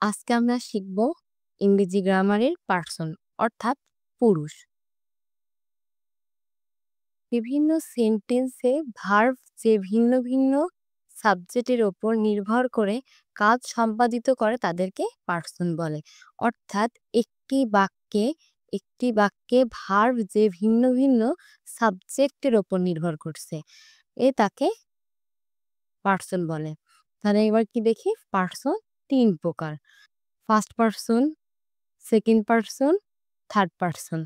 আজকে আমরা শিখব ইংরেজি গ্রামারের পার্সন অর্থাৎ পুরুষ। বিভিন্ন সেন্টেন্সে ভার্ব যে ভিন্ন ভিন্ন সাবজেক্টের ওপর নির্ভর করে কাজ সম্পাদিত করে তাদেরকে পার্সন বলে। অর্থাৎ একটি বাক্যে ভার্ব যে ভিন্ন ভিন্ন সাবজেক্টের ওপর নির্ভর করছে তাকে পার্সন বলে। তাহলে এবার কি দেখি, পার্সন ৩ প্রকার: first person, second person, third person.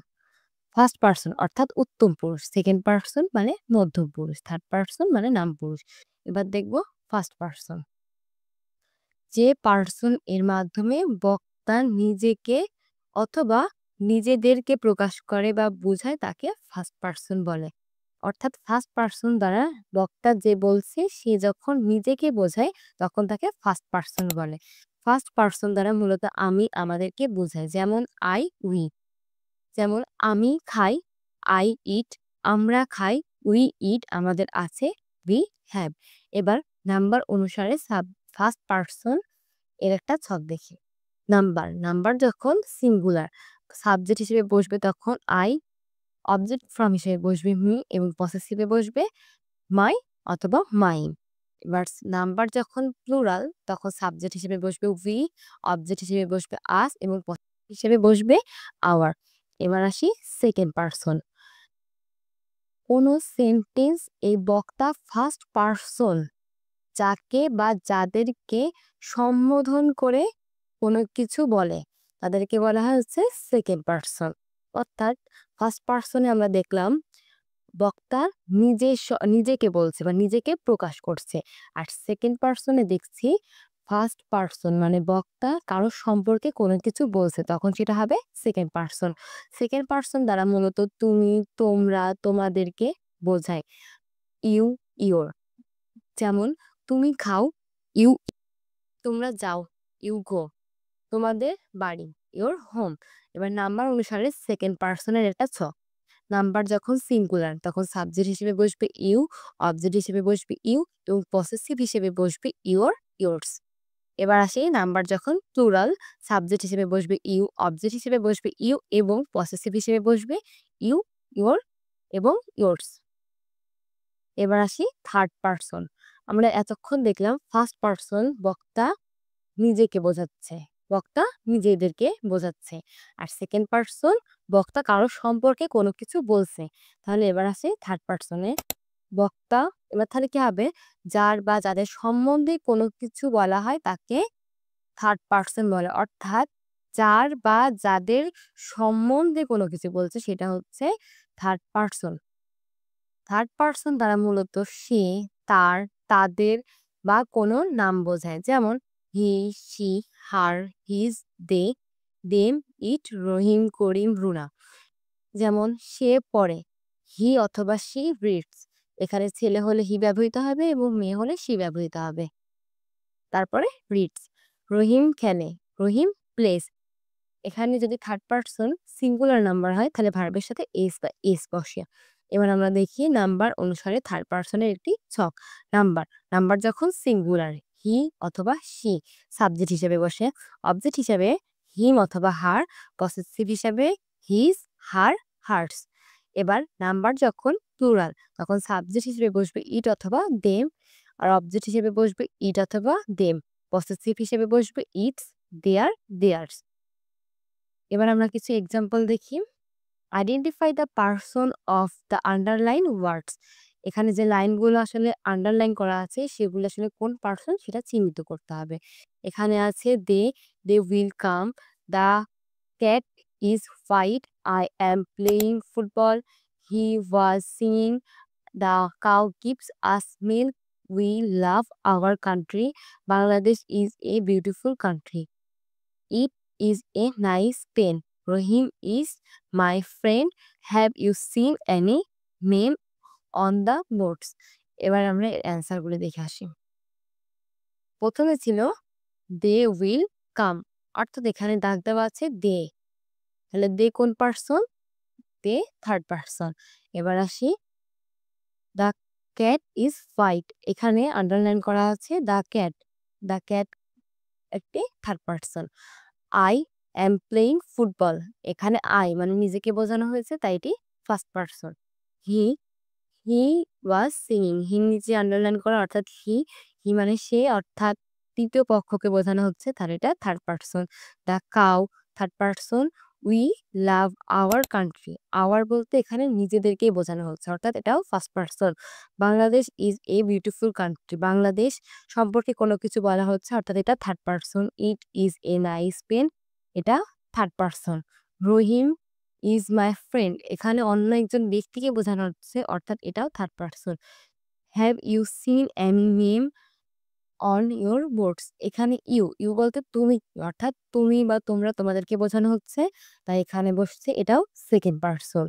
First person অর্থাৎ উত্তম পুরুষ, সেকেন্ড পার্সন মানে মধ্যম পুরুষ, থার্ড পার্সন মানে নাম পুরুষ। এবার দেখব ফার্স্ট পার্সন। যে পার্সন এর মাধ্যমে বক্তা নিজেকে অথবা নিজেদেরকে প্রকাশ করে বা বোঝায় তাকে ফার্স্ট পার্সন বলে। অর্থাৎ ফার্স্ট পার্সন দ্বারা বক্তা যে বলছে সে যখন নিজেকে বোঝায় তখন তাকে ফার্স্ট পার্সন বলে। ফার্স্ট পার্সন দ্বারা মূলত আমি আমাদেরকে বোঝায়, যেমন আই উই। যেমন আমি খাই, আই ইট। আমরা খাই, উই ইট। আমাদের আছে, উই হ্যাভ। এবার নাম্বার অনুসারে ফার্স্ট পার্সন এর একটা ছক দেখি। নাম্বার যখন সিঙ্গুলার সাবজেক্ট হিসেবে বসবে তখন আই, অবজেক্ট ফ্রম হিসেবে বসবে মি এবং পসেসিভে বসবে মাই অথবা মাইন। এবার নাম্বার যখন প্লুরাল তখন সাবজেক্ট হিসেবে বসবে উই, অবজেক্ট হিসেবে বসবে আস এবং পসেসিভ হিসেবে বসবে আওয়ার। এবার আসি সেকেন্ড পার্সন। কোনো সেন্টেন্স এই বক্তা ফার্স্ট পার্সন যাকে বা যাদেরকে সম্বোধন করে কোনো কিছু বলে তাদেরকে বলা হয় হচ্ছে সেকেন্ড পার্সন। অর্থাৎ ফার্স্ট পার্সনে আমরা দেখলাম বক্তা নিজেকে বলছে বা নিজেকে প্রকাশ করছে, আর সেকেন্ড পার্সনে দেখছি ফার্স্ট পার্সন মানে বক্তা কারো সম্পর্কে কোনো কিছু বলছে, তখন সেটা হবে সেকেন্ড পার্সন। সেকেন্ড পার্সন দ্বারা মূলত তুমি, তোমরা, তোমাদেরকে বোঝায়। You, your. যেমন তুমি খাও, ইউ। তোমরা যাও, ইউ গো। তোমাদের বাড়ি, ইওর হোম। এবার নাম্বার অনুসারে সেকেন্ড পার্সনের একটা ছক। নাম্বার যখন সিঙ্গুলার তখন সাবজেক্ট হিসেবে বসবে ইউ, অবজেক্ট হিসেবে বসবে ইউ এবং পসেসিভ হিসেবে বসবে ইওর, ইওর্স। এবার আসি নাম্বার যখন প্লুরাল সাবজেক্ট হিসেবে বসবে ইউ, অবজেক্ট হিসেবে বসবে ইউ এবং পসেসিভ হিসেবে বসবে ইউ, ইওর এবং ইওর্স। এবার আসি থার্ড পার্সন। আমরা এতক্ষণ দেখলাম ফার্স্ট পার্সন বক্তা নিজেকে বোঝাচ্ছে, বক্তা নিজেদেরকে বোঝাচ্ছে, আর সেকেন্ড পার্সন বক্তা কারো সম্পর্কে কোনো কিছু বলছে। তাহলে এবার আসে থার্ড পার্সনে বক্তা। এবার তাহলে কি হবে, যার বা যাদের সম্বন্ধে কোনো কিছু বলা হয় তাকে থার্ড পার্সন বলে। অর্থাৎ যার বা যাদের সম্বন্ধে কোনো কিছু বলছে সেটা হচ্ছে থার্ড পার্সন। থার্ড পার্সন দ্বারা মূলত সে, তার, তাদের বা কোনো নাম বোঝায়। যেমন he, she, her, his, they, them, it, Rahim, Karim, Runa. যেমন সে পড়ে, হি অথবা শি রিডস। এখানে ছেলে হলে হি ব্যবহৃত হবে এবং মেয়ে হলে শি ব্যবহৃত হবে। তারপরে রিডস। রহিম খেলে, রহিম প্লেস। এখানে যদি থার্ড পার্সন সিঙ্গুলার নাম্বার হয় তাহলে ভার্বের সাথে এস বা এস বসে। এবার আমরা দেখি নাম্বার অনুসারে থার্ড পার্সনের একটি ছক। নাম্বার যখন সিঙ্গুলার হি অথবা শি সাবজেক্ট হিসেবে বসে, অবজেক্ট হিসেবে হিম অথবা হার, পসেসিভ হিসেবে হিজ, হার, হার্স। এবার নাম্বার যখন প্লুরাল তখন সাবজেক্ট হিসেবে বসবে ইট অথবা দেম, আর অবজেক্ট হিসেবে বসবে ইট অথবা দেম, পসেসিভ হিসেবে বসবে ইটস, দেয়ার, দেয়ার্স। এবার আমরা কিছু এক্সাম্পল দেখি। Identify the person of the underline words. এখানে যে লাইনগুলো আসলে আন্ডারলাইন করা আছে সেগুলো আসলে কোন পারসন সেটা চিহ্নিত করতে হবে। এখানে আছে they will come, the cat is white, I am playing football, he was singing, the cow gives us milk, we love our country, Bangladesh is a beautiful country, it is a nice pen. Rahim is my friend. Have you seen any name on the boards? এবার আমরা অ্যান্সারগুলো দেখে আসি। প্রথমে ছিল দে will কাম, অর্থাৎ এখানে দাগ দেওয়া আছে দে। তাহলে দে কোন পার্সন? দে থার্ড পার্সন। এবার আসি দ্য ক্যাট ইজ হোয়াইট, এখানে আন্ডারলাইন করা আছে দ্য ক্যাট। দ্য ক্যাট একটি third person. I am playing football, এখানে আই মানে নিজেকে বোঝানো হয়েছে, তাই এটি first person. He he was singing, he নিচে আন্ডারলাইন করা অর্থাৎ হি মানে সে অর্থাৎ তৃতীয় পক্ষকে বোঝানো হচ্ছে, তার এটা third person. The cow third person. We love our country, our বলতে এখানে নিজেদেরকেই বোঝানো হচ্ছে অর্থাৎ এটাও first person. Bangladesh is a beautiful country, Bangladesh সম্পর্কে কোনো কিছু বলা হচ্ছে অর্থাৎ এটা third person. It is a nice pen, এটা third person. Rahim is my friend, এখানে অন্য একজন ব্যক্তিকে বোঝানো হচ্ছে অর্থাৎ এটাও third person. Have you seen any name on your boards, এখানে ইউ বলতে তুমি, অর্থাৎ তুমি বা তোমরা তোমাদেরকে বোঝানো হচ্ছে, তাই এখানে বসছে, এটাও সেকেন্ড পারসন।